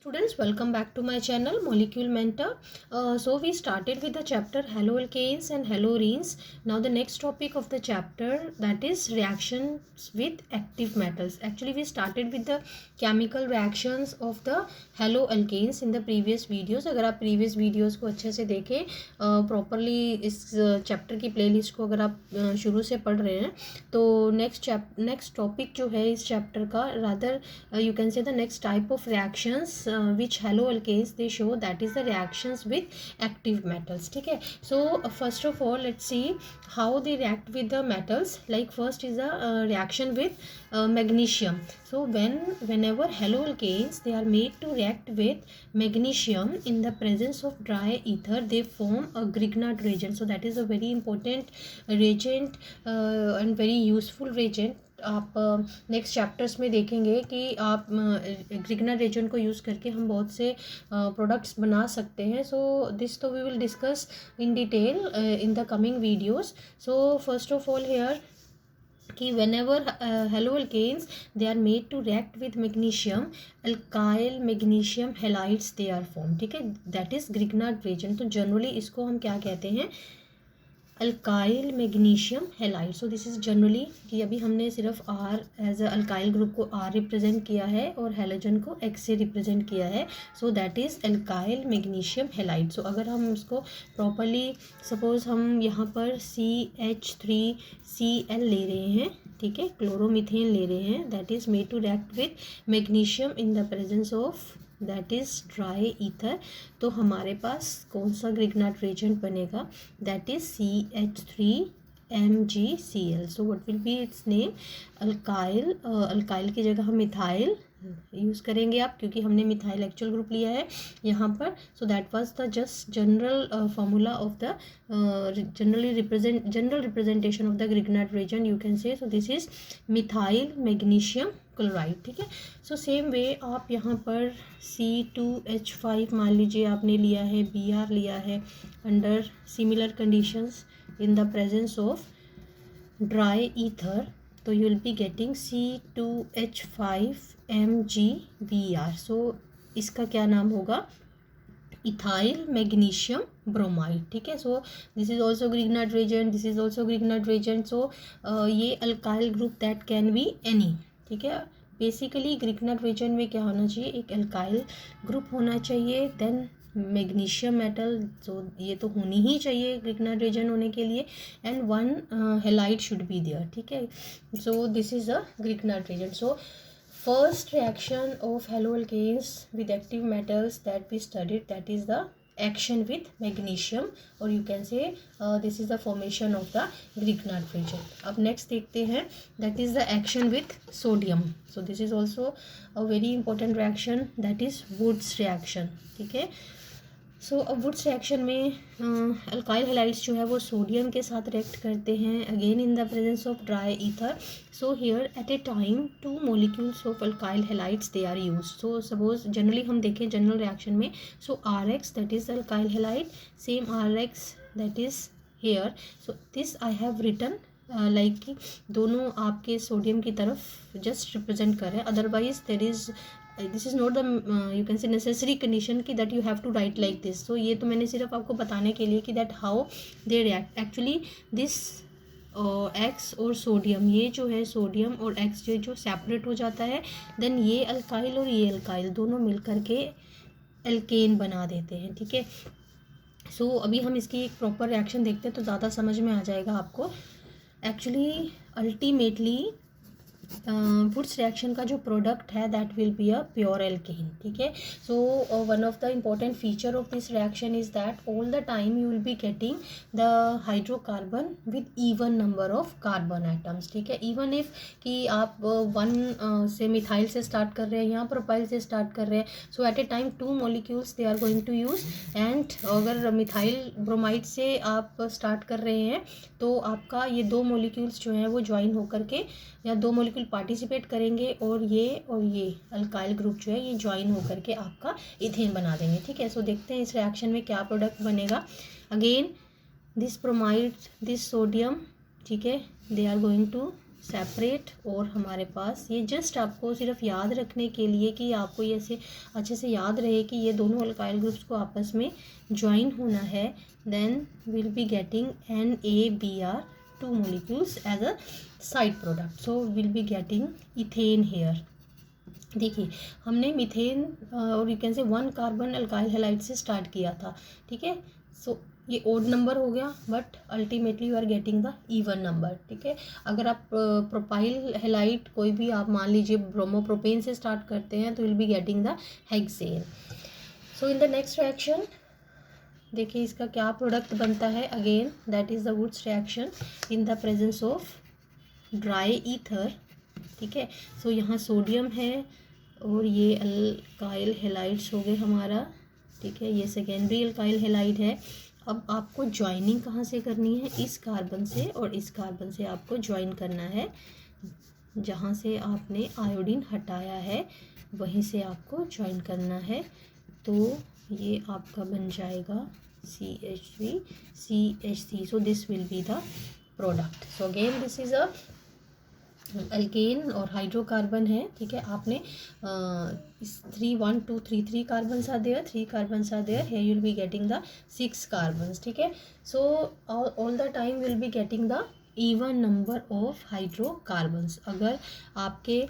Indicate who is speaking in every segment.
Speaker 1: Students, welcome back to my channel Molecule Mentor. So we started with the chapter haloalkanes and haloarenes. Now the next topic of the chapter, that is reactions with active metals. Actually we started with the chemical reactions of the haloalkanes in the previous videos. अगर आप previous videos को अच्छे से देखें properly इस chapter की playlist को अगर आप शुरू से पढ़ रहे हैं तो next topic जो है इस chapter का rather you can say the next type of reactions which haloalkanes they show, that is the reactions with active metals. ठीक है. So first of all let's see how they react with the metals. Like first is a reaction with magnesium. So whenever haloalkanes they are made to react with magnesium in the presence of dry ether, they form a Grignard reagent. So that is a very important reagent and very useful reagent. आप next chapters में देखेंगे कि आप ग्रिग्नर Regent को use करके हम बहुत से प्रोडक्ट्स बना सकते हैं. सो दिस तो we will discuss in detail in the coming videos. So first of all here कि whenever haloalkanes they are made to react with magnesium, alkyl magnesium halides they are formed. ठीक है, that is Grignard reagent. तो generally इसको हम क्या कहते हैं, alkyl magnesium halide. So this is generally कि अभी हमने सिर्फ R as a alkyl group को आर रिप्रेजेंट किया है और हेलोजन को एक्स से रिप्रेजेंट किया है. So that is alkyl magnesium halide. So अगर हम उसको प्रॉपरली सपोज हम यहाँ पर CH3Cl ले रहे हैं, ठीक है, क्लोरोमीथेन ले रहे हैं, that is made to react with magnesium in the presence of that is dry ether. तो हमारे पास कौन सा ग्रिग्नार्ड रेजेंट बनेगा, that is CH3MgCl. So what will be its name, alkyl. Alkyl की जगह हम मिथाइल यूज़ करेंगे आप, क्योंकि हमने मिथाइल एक्चुअल ग्रुप लिया है यहाँ पर. So that was the just general formula of the general representation of the Grignard reagent you can say. So this is methyl magnesium chloride. ठीक है. सो सेम वे आप यहाँ पर C2H5 मान लीजिए आपने लिया है, Br लिया है under similar conditions in the presence of dry ether, तो you will be getting C2H5MgBr. So इसका क्या नाम होगा, इथाइल मैग्नीशियम ब्रोमाइड. ठीक है. So this is also Grignard reagent, this is also Grignard reagent. So ये alkyl group that can be any. ठीक है. बेसिकली ग्रिग्नार्ड रेजेंट में क्या होना चाहिए, एक अल्काइल ग्रुप होना चाहिए, देन मैग्नीशियम मेटल. सो ये तो होनी ही चाहिए ग्रिग्नार्ड रेजेंट होने के लिए, and one halide should be there. ठीक है. So this is a Grignard reagent. So first reaction of haloalkanes with active metals that we studied, that is the action with magnesium, or you can say this is the formation of the Grignard reagent. अब next देखते हैं, that is the action with sodium. So this is also a very important reaction, that is Woods reaction. ठीक है. सो अब Wurtz reaction में alkyl halides जो है वो सोडियम के साथ रिएक्ट करते हैं, again in the presence of dry ether. So here at a time 2 molecules of alkyl halides they are use. So suppose generally हम देखें जनरल रिएक्शन में, so RX that is alkyl halide, same RX that is here. So this I have written like कि दोनों आपके sodium की तरफ just represent कर रहे हैं, otherwise there is this is not the you can say necessary condition कि that you have to write like this. तो ये तो मैंने सिर्फ आपको बताने के लिए कि that how they react. Actually this x और सोडियम, ये जो है सोडियम और एक्स जो सेपरेट हो जाता है, देन ये अल्काइल और ये अल्काइल दोनों मिल कर के एल्केन बना देते हैं. ठीक है. सो अभी हम इसकी एक प्रॉपर रिएक्शन देखते हैं तो ज़्यादा समझ में आ जाएगा आपको. एक्चुअली अल्टीमेटली वुड्स रिएक्शन का जो प्रोडक्ट है that will be a pure alkane. ठीक है. So one of the important feature of this reaction is that all the time you will be getting the hydrocarbon with even number of carbon atoms. ठीक है. Even if कि आप 1 से methyl से start कर रहे हैं, यहाँ प्रोपाइल से स्टार्ट कर रहे हैं, so at a time 2 molecules they are going to use. And अगर मिथाइल ब्रोमाइड से आप स्टार्ट कर रहे हैं तो आपका ये 2 मोलिक्यूल्स जो हैं वो ज्वाइन होकर के, या 2 मोलिक्यूल पार्टिसिपेट करेंगे और ये अल्काइल ग्रुप जो है ये ज्वाइन होकर के आपका इथेन बना देंगे. ठीक है. सो देखते हैं इस रिएक्शन में क्या प्रोडक्ट बनेगा. Again this bromide, this sodium, ठीक है, they are going to separate, और हमारे पास ये जस्ट आपको सिर्फ याद रखने के लिए कि आपको ये ऐसे अच्छे से याद रहे कि ये दोनों अल्काइल ग्रुप्स को आपस में ज्वाइन होना है, then will be getting NaBr 2 molecules as a side product. So will be getting ethane here. देखिए हमने मीथेन और you can say 1 carbon alkyl halide से स्टार्ट किया था, ठीक है. सो ये ओड नंबर हो गया, but ultimately you are getting the even number, ठीक है. अगर आप प्रोपाइल हैलाइड कोई भी आप मान लीजिए ब्रोमोप्रोपेन से स्टार्ट करते हैं तो will be getting the hexane. So in the next reaction देखिए इसका क्या प्रोडक्ट बनता है. Again that is the Wurtz reaction in the presence of dry ether, ठीक है. सो यहाँ सोडियम है और ये अल्काइल हैलाइड्स हो गए हमारा, ठीक है. ये सेकेंडरी अल्काइल हैलाइड है. अब आपको ज्वाइनिंग कहाँ से करनी है, इस कार्बन से और इस कार्बन से आपको ज्वाइन करना है. जहाँ से आपने आयोडीन हटाया है वहीं से आपको ज्वाइन करना है. तो ये आपका बन जाएगा CH3CH3. So this will be the product. So again this is a alkane और हाइड्रोकार्बन है, ठीक है. आपने इस 3 1 2 3 3 carbons are there, 3 carbons are there, here you will be getting the 6 carbons, ठीक है. So all the time will be getting the even number of hydrocarbons. अगर आपके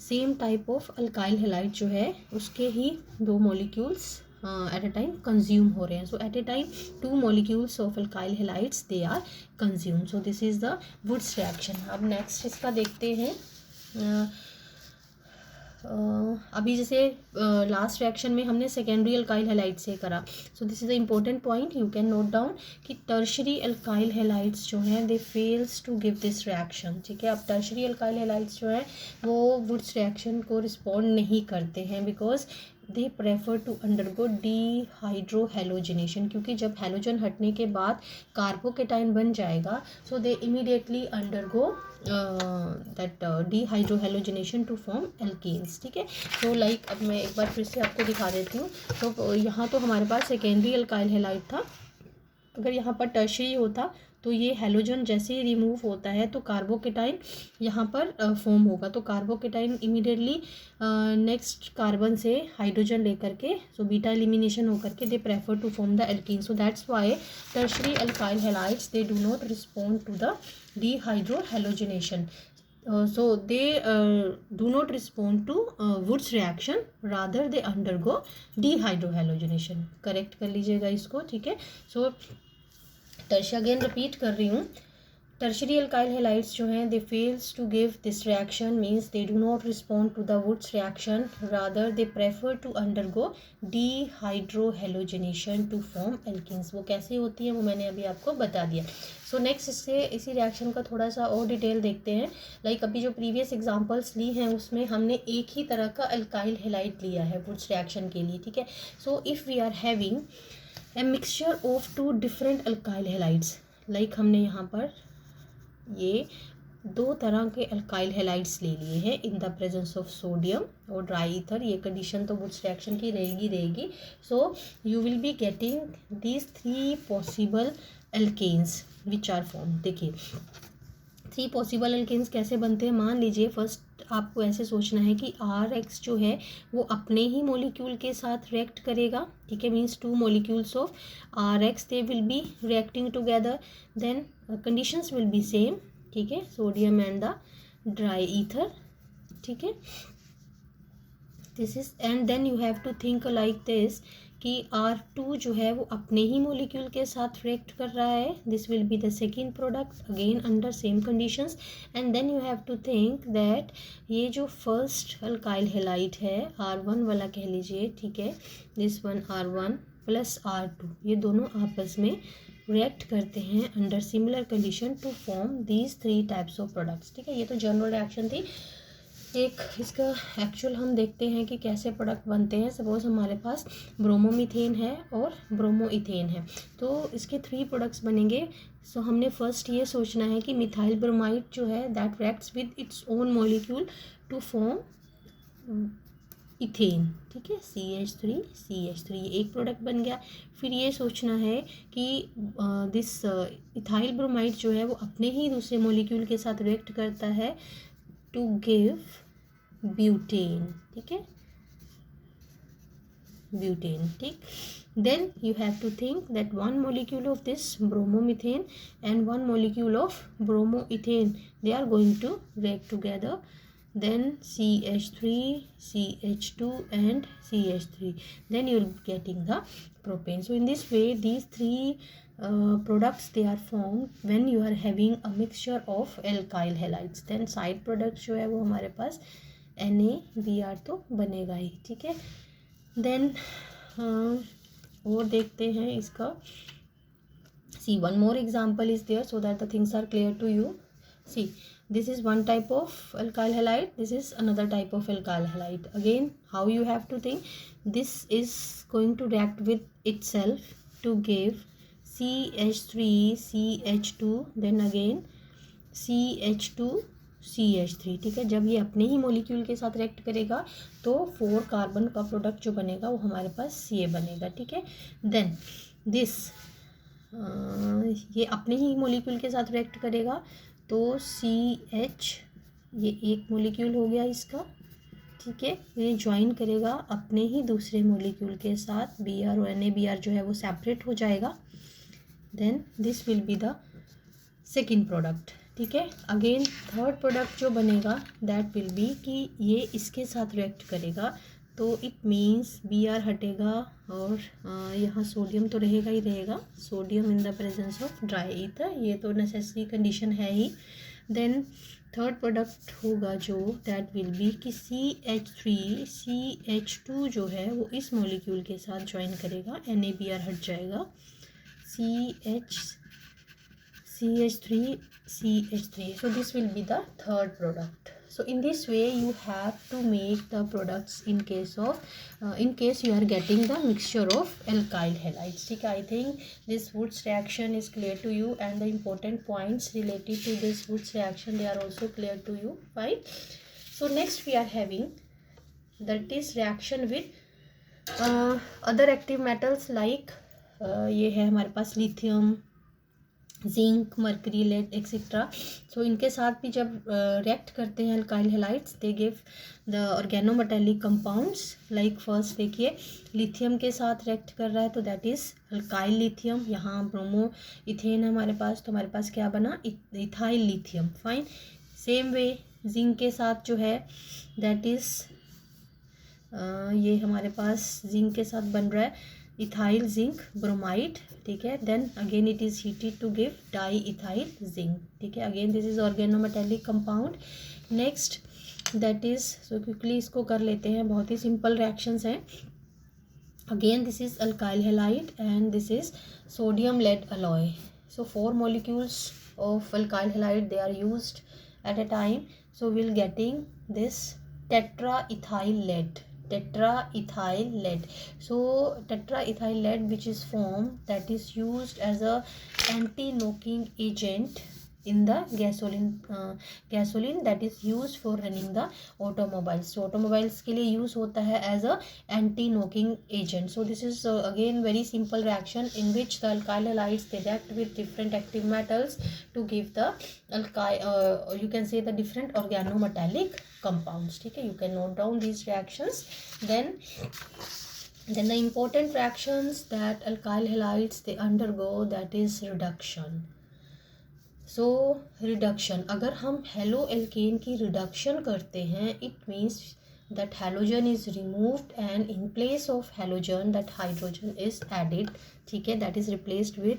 Speaker 1: same type of alkyl halide जो है उसके ही 2 molecules at a time consume हो रहे हैं. So at a time 2 molecules of alkyl halides they are consumed. So this is the Woods reaction. अब next इसका देखते हैं. अभी जैसे लास्ट रिएक्शन में हमने सेकेंडरी अल्काइल हैलाइड से करा. So this is the important point, you can note down कि टर्शरी अल्काइल हैलाइड्स जो हैं they fails to give this reaction, ठीक है. अब टर्शरी अल्काइल हैलाइड्स जो हैं वो वुड्स रिएक्शन को रिस्पॉन्ड नहीं करते हैं because they prefer to undergo dehydrohalogenation, क्योंकि जब हैलोजन हटने के बाद कार्बोकेटाइन बन जाएगा so they immediately undergo that dehydrohalogenation to form alkenes, ठीक है. तो लाइक अब मैं एक बार फिर से आपको दिखा देती हूँ. तो यहाँ तो हमारे पास सेकेंडरी अल्काइल हैलाइड था. अगर यहाँ पर टर्शरी होता तो ये हैलोजन जैसे ही रिमूव होता है तो कार्बोकेटाइन यहाँ पर फॉर्म होगा. तो कार्बोकेटाइन इमीडिएटली नेक्स्ट कार्बन से हाइड्रोजन लेकर के सो बीटा एलिमिनेशन होकर के they prefer to form the alkene. So that's why tertiary alkyl halides they do not respond to the dehydrohalogenation. So they do not respond to Woods reaction, rather they undergo dehydrohalogenation. Correct कर लीजिएगा इसको, ठीक है. सो tertiary again repeat कर रही हूँ. Tertiary alkyl halides जो हैं they fails to give this reaction means they do not respond to the Wurtz reaction, rather they prefer to undergo dehydrohalogenation to form alkenes. वो कैसे होती है वो मैंने अभी आपको बता दिया. सो नेक्स्ट इससे इसी रिएक्शन का थोड़ा सा और डिटेल देखते हैं. लाइक अभी जो प्रीवियस एग्जांपल्स ली हैं उसमें हमने एक ही तरह का अल्काइल हैलाइड लिया है वुड्स रिएक्शन के लिए, ठीक है. So if we are having a mixture of 2 different alkyl halides, like हमने यहाँ पर ये 2 तरह के अल्काइल हैलाइड्स ले लिए हैं in the presence of sodium और ड्राई ईथर. ये कंडीशन तो वुड्स रिएक्शन की रहेगी. So you will be getting these 3 possible alkanes which are form. देखिए 3 पॉसिबल एल्केन्स कैसे बनते हैं. मान लीजिए फर्स्ट आपको ऐसे सोचना है कि RX जो है वो अपने ही मॉलिक्यूल के साथ रिएक्ट करेगा, ठीक है. Means 2 molecules of RX they will be reacting together, then conditions will be same, ठीक है. Sodium and the dry ether, ठीक है. This is and then you have to think like this कि R2 जो है वो अपने ही मॉलिक्यूल के साथ रिएक्ट कर रहा है. This will be the second product again under same conditions. And then you have to think that ये जो फर्स्ट अल्काइल हैलाइड है R1 वाला कह लीजिए, ठीक है. This one R1 plus R2 ये दोनों आपस में रिएक्ट करते हैं under similar condition to form these 3 types of products, ठीक है. ये तो जनरल रिएक्शन थी. एक इसका एक्चुअल हम देखते हैं कि कैसे प्रोडक्ट बनते हैं. सपोज हमारे पास ब्रोमोमीथेन है और ब्रोमोइथेन है, तो इसके 3 प्रोडक्ट्स बनेंगे. सो हमने फर्स्ट ये सोचना है कि मिथाइल ब्रोमाइड जो है that reacts with its own molecule to form ethane, ठीक है, CH3 ये एक प्रोडक्ट बन गया। फिर ये सोचना है कि दिस इथाइल ब्रोमाइड जो है वो अपने ही दूसरे मॉलिक्यूल के साथ रिएक्ट करता है टू गिव ब्यूटेन, ठीक है, ब्यूटेन, ठीक। Then you have to think that one molecule of this bromomethane and one molecule of bromoethane, they are going to react together. Then CH3, CH2 and CH3. Then you will be getting the propane. So in this way, these three products they are formed when you are having a mixture of alkyl halides. Then side products जो है वो हमारे पास NaBr तो बनेगा ही, ठीक है। Then और देखते हैं इसका, see one more example is there so that the things are clear to you. See, this is one type of alkyl halide, this is another type of alkyl halide. Again, how you have to think, this is going to react with itself to give CH3 CH2 then again CH2 CH3, ठीक है। जब ये अपने ही molecule के साथ react करेगा तो 4 carbon का प्रोडक्ट जो बनेगा वो हमारे पास ये बनेगा, ठीक है। देन दिस ये अपने ही मॉलिक्यूल के साथ रिएक्ट करेगा तो CH ये एक मॉलिक्यूल हो गया इसका, ठीक है। ये ज्वाइन करेगा अपने ही दूसरे मॉलिक्यूल के साथ, Br और NaBr जो है वो सेपरेट हो जाएगा। Then this will be the second product, ठीक है। अगेन थर्ड प्रोडक्ट जो बनेगा दैट विल बी कि ये इसके साथ रिएक्ट करेगा तो इट मीन्स Br हटेगा और यहाँ सोडियम तो रहेगा ही रहेगा, sodium in the presence of dry ether, ये तो नेसेसरी कंडीशन है ही। देन थर्ड प्रोडक्ट होगा जो दैट विल बी कि CH3 CH2 जो है वो इस मॉलिक्यूल के साथ ज्वाइन करेगा, NaBr हट जाएगा, CH3 CH3. So this will be the third product. So in this way you have to make the products in case you are getting the mixture of alkyl halides, ठीक है। I think this Woods reaction is clear to you and the important points related to this Woods reaction they are also clear to you, fine। So next we are having that is reaction with other active metals like ये है हमारे पास lithium, zinc, mercury, lead etcetera. So इनके साथ भी जब react करते हैं alkyl halides they give the organometallic compounds. Like first देखिए लिथियम के साथ रिएक्ट कर रहा है तो दैट इज़ अल्काइल लिथियम, यहाँ ब्रोमो इथेन है हमारे पास तो हमारे पास क्या बना ethyl lithium, fine. Same way zinc के साथ जो है दैट इज़ ये हमारे पास जिंक के साथ बन रहा है इथाइल जिंक ब्रोमाइड, ठीक है। Then again it is heated to give diethyl zinc, ठीक है। Again this is organometallic compound. Next that is so quickly इसको कर लेते हैं, बहुत ही सिंपल रिएक्शंस हैं। Again this is alkyl halide and this is sodium lead alloy. So 4 molecules of alkyl halide they are used at a time, so we'll getting this tetraethyl lead. So tetraethyl lead which is formed that is used as a anti-knocking agent in the gasoline that is used for running the automobiles. So automobiles के लिए use होता है as a anti-knocking agent. So this is again very simple reaction in which the alkyl halides they react with different active metals to give the you can say the different organometallic compounds, ठीक है। You can note down these reactions. Then the important reactions that alkyl halides they undergo that is reduction. So reduction, अगर हम haloalkane की reduction करते हैं it means that halogen is removed and in place of halogen that hydrogen is added, ठीक है। That is replaced with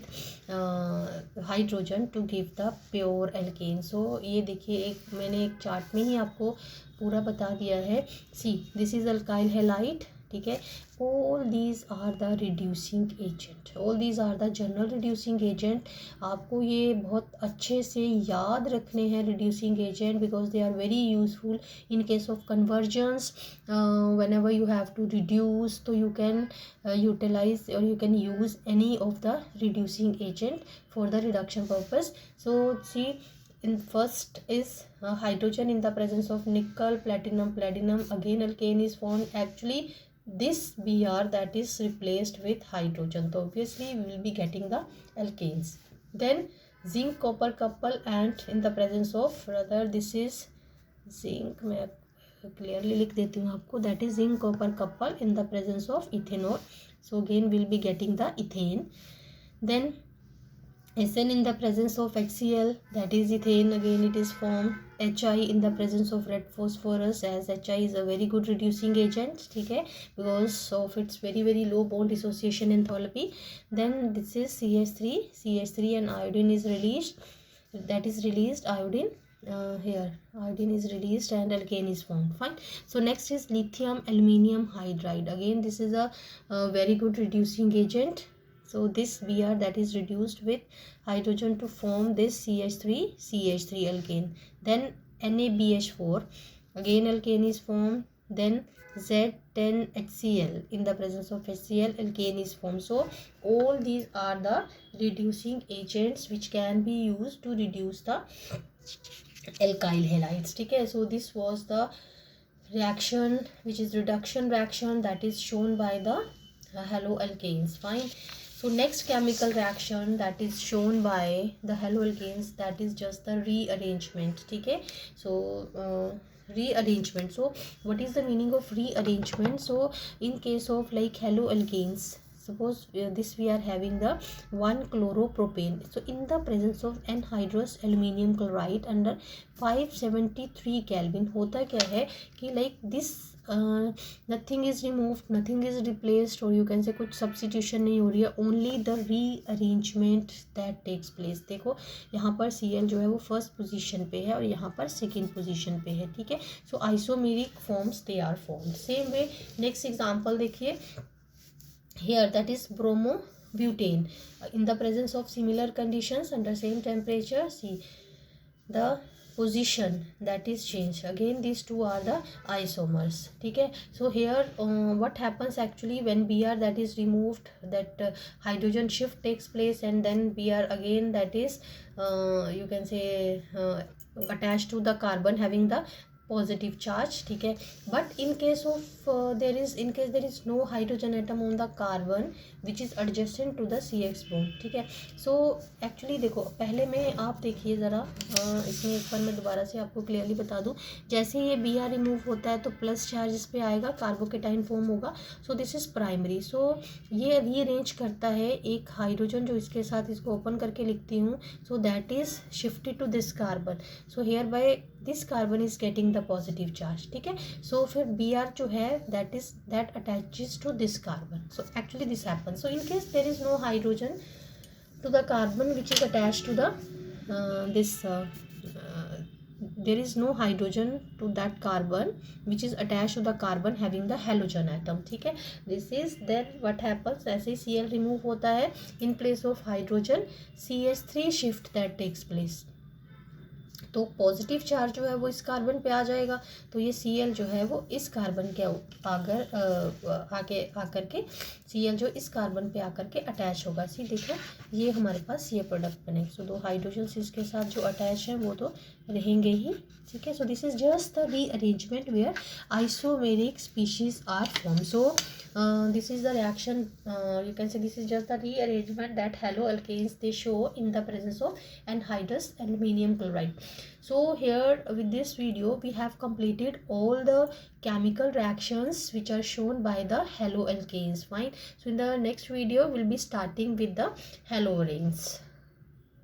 Speaker 1: hydrogen to give the pure alkane. So ये देखिए मैंने एक चार्ट में ही आपको पूरा बता दिया है। See this is alkyl halide, ठीक है। All these are the reducing agent, all these are the general reducing agent. आपको ये बहुत अच्छे से याद रखने हैं reducing agent because they are very useful in case of conversions. Whenever you have to reduce तो यू कैन यूटिलाइज और you can use any of the reducing agent for the reduction purpose. So see in first is hydrogen in the presence of nickel, platinum, again alkane is formed. Actually this Br that is replaced with hydrogen, so obviously we will be getting the alkanes. Then zinc copper couple, and in the presence of, rather this is zinc, मैं clearly लिख देती हूँ आपको, that is zinc copper couple in the presence of ethanol, so again we'll be getting the ethane. Then Sn in the presence of HCl, that is ethane, again it is formed. Hi in the presence of red phosphorus, as Hi is a very good reducing agent, ठीक है, because of its very low bond dissociation enthalpy. Then this is CH3 and iodine is released, that is released iodine. Here iodine is released and alkane is formed. Fine. So next is lithium aluminium hydride. Again this is a very good reducing agent. So this Br that is reduced with hydrogen to form this CH3 alkane. Then NaBH4, again alkane is formed. Then Z10HCl, in the presence of HCl alkane is formed. So all these are the reducing agents which can be used to reduce the alkyl halides. Okay, so this was the reaction which is reduction reaction that is shown by the haloalkanes. Fine. So next chemical reaction that is shown by the haloalkanes, that is just the rearrangement. Okay, so rearrangement. So what is the meaning of rearrangement? So in case of like haloalkanes, suppose this we are having the 1-chloropropane. So in the presence of anhydrous aluminium chloride under 573 Kelvin, होता क्या है कि like this nothing is removed, nothing is replaced, or you can say कुछ substitution नहीं हो रही है, only the rearrangement that takes place. देखो यहाँ पर Cl जो है वो first position पे है और यहाँ पर second position पे है. ठीक है, so isomeric forms they are formed. Same way next example देखिए, here that is bromobutane in the presence of similar conditions under same temperature. See the position that is changed. Again these two are the isomers. Okay, so here what happens actually when Br that is removed, that hydrogen shift takes place, and then Br again that is you can say attached to the carbon having the positive charge. ठीक है, but in case of there is no hydrogen atom on the carbon which is adjacent to the CX bond. ठीक है, so actually देखो पहले में आप देखिए ज़रा इसमें एक बार मैं दोबारा से आपको क्लियरली बता दूँ, जैसे ये Br रिमूव होता है तो प्लस चार्ज इस पर आएगा, कार्बोकेटाइन फॉर्म होगा. So this is primary. So ये रीअरेंज करता है एक हाइड्रोजन जो इसके साथ, इसको ओपन करके लिखती हूँ, so that is shifted to this carbon. So here by this carbon is getting the positive charge. ठीक है, सो फिर Br जो है that attaches to this carbon. So actually this happen. So in case there is no hydrogen to the carbon which is attached to the there is no hydrogen to that carbon which is attached to the carbon having the halogen atom. ठीक है, this is then what happens, ऐसे ही Cl remove होता है, in place of hydrogen CH3 shift that takes place. तो positive charge जो है वो इस कार्बन पे आ जाएगा, तो ये Cl जो है वो इस कार्बन के आकर के Cl जो इस कार्बन पे आकर के अटैच होगा. सी देखो ये हमारे पास ये प्रोडक्ट बनेगा. सो दो हाइड्रोजन इसके साथ जो अटैच हैं वो तो रहेंगे ही. ठीक है, so this is just the rearrangement where isomeric species are form. So this is the reaction, you can say this is just the rearrangement that haloalkanes they show in the presence of anhydrous aluminium chloride. So here with this video we have completed all the chemical reactions which are shown by the haloalkanes. Fine, so in the next video we'll be starting with the haloarenes.